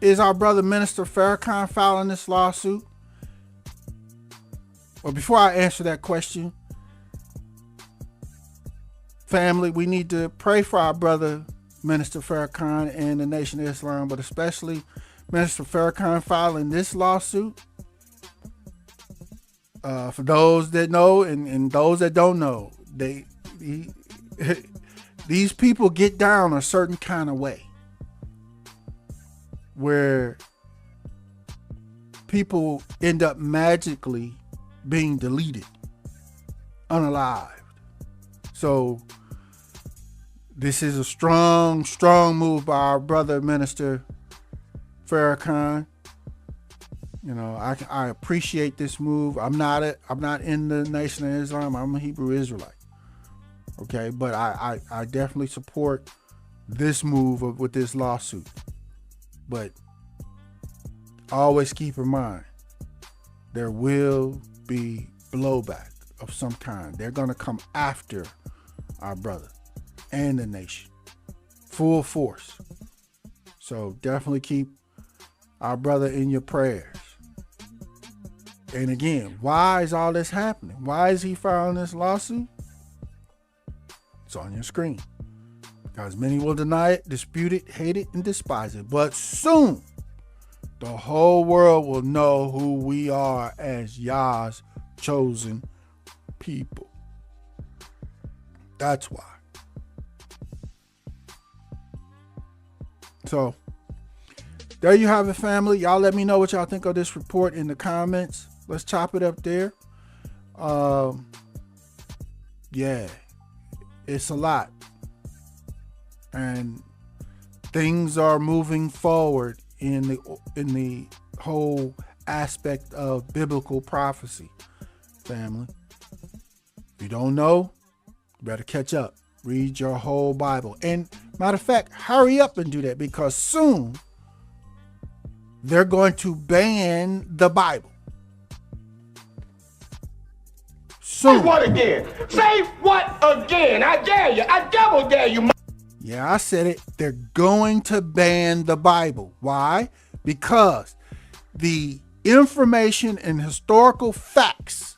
is our brother Minister Farrakhan filing this lawsuit? Well, before I answer that question, family, we need to pray for our brother Minister Farrakhan and the Nation of Islam, but especially Minister Farrakhan filing this lawsuit. For those that know and those that don't know, these people get down a certain kind of way where people end up magically being deleted, unalived. So this is a strong move by our brother Minister Farrakhan. You know, I appreciate this move. I'm not in the Nation of Islam. I'm a Hebrew Israelite. Okay, but I definitely support this move with this lawsuit. But always keep in mind, there will be blowback of some kind. They're going to come after our brother and the nation, full force. So definitely keep our brother in your prayers. And again, why is all this happening? Why is he filing this lawsuit? It's on your screen. Because many will deny it, dispute it, hate it, and despise it. But soon, the whole world will know who we are as Yah's chosen people. That's why. So, there you have it, family. Y'all let me know what y'all think of this report in the comments. Let's chop it up there. Yeah, it's a lot. And things are moving forward in the whole aspect of biblical prophecy, family. If you don't know, you better catch up. Read your whole Bible. And matter of fact, hurry up and do that, because soon they're going to ban the Bible. Soon. Say what again? Say what again? I dare you. I double dare you. Yeah, I said it. They're going to ban the Bible. Why? Because the information and historical facts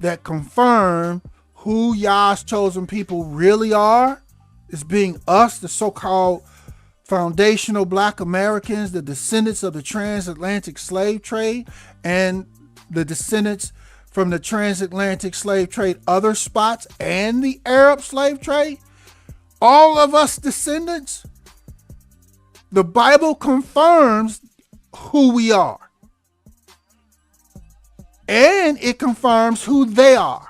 that confirm who Yah's chosen people really are is being us, the so-called foundational Black Americans, the descendants of the transatlantic slave trade, and the descendants from the transatlantic slave trade other spots, and the Arab slave trade. All of us descendants, the Bible confirms who we are. And it confirms who they are.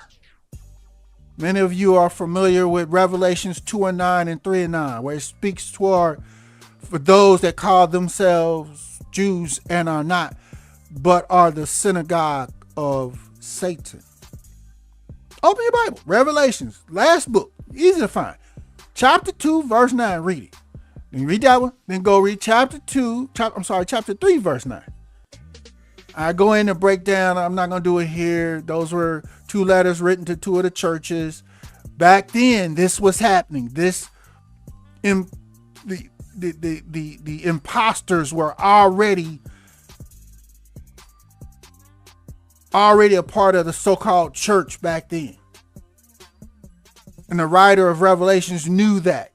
Many of you are familiar with Revelations 2:9 and 3:9, where it speaks toward for those that call themselves Jews and are not, but are the synagogue of Satan. Open your Bible. Revelations, last book, easy to find. Chapter 2, verse 9, read it. Then read that one, then go read chapter 3, verse 9. I go in and break down, I'm not going to do it here. Those were 2 letters written to 2 of the churches. Back then, this was happening. The imposters were already a part of the so-called church back then. And the writer of Revelations knew that.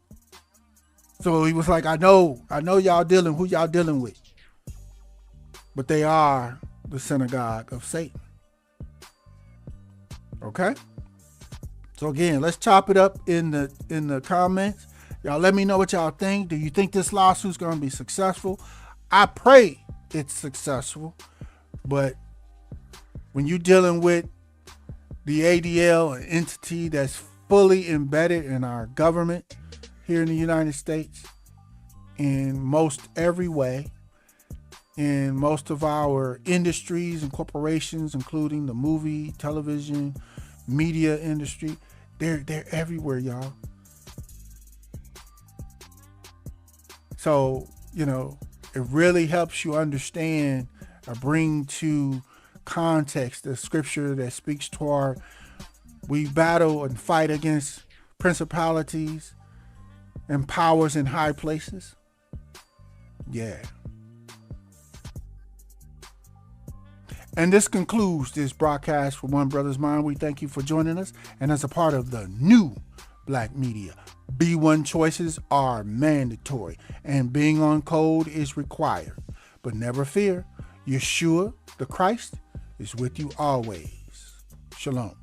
So he was like, I know y'all who y'all dealing with. But they are the synagogue of Satan. Okay? So again, let's chop it up in the comments. Y'all let me know what y'all think. Do you think this lawsuit's going to be successful? I pray it's successful. But when you're dealing with the ADL, an entity that's fully embedded in our government here in the United States in most every way, in most of our industries and corporations, including the movie, television, media industry, they're everywhere, y'all. So, it really helps you understand or bring to context the scripture that speaks toward we battle and fight against principalities and powers in high places. Yeah. And this concludes this broadcast for One Brothas Mind. We thank you for joining us. And as a part of the new Black media, B1 choices are mandatory and being on code is required. But never fear, Yeshua, the Christ, is with you always. Shalom.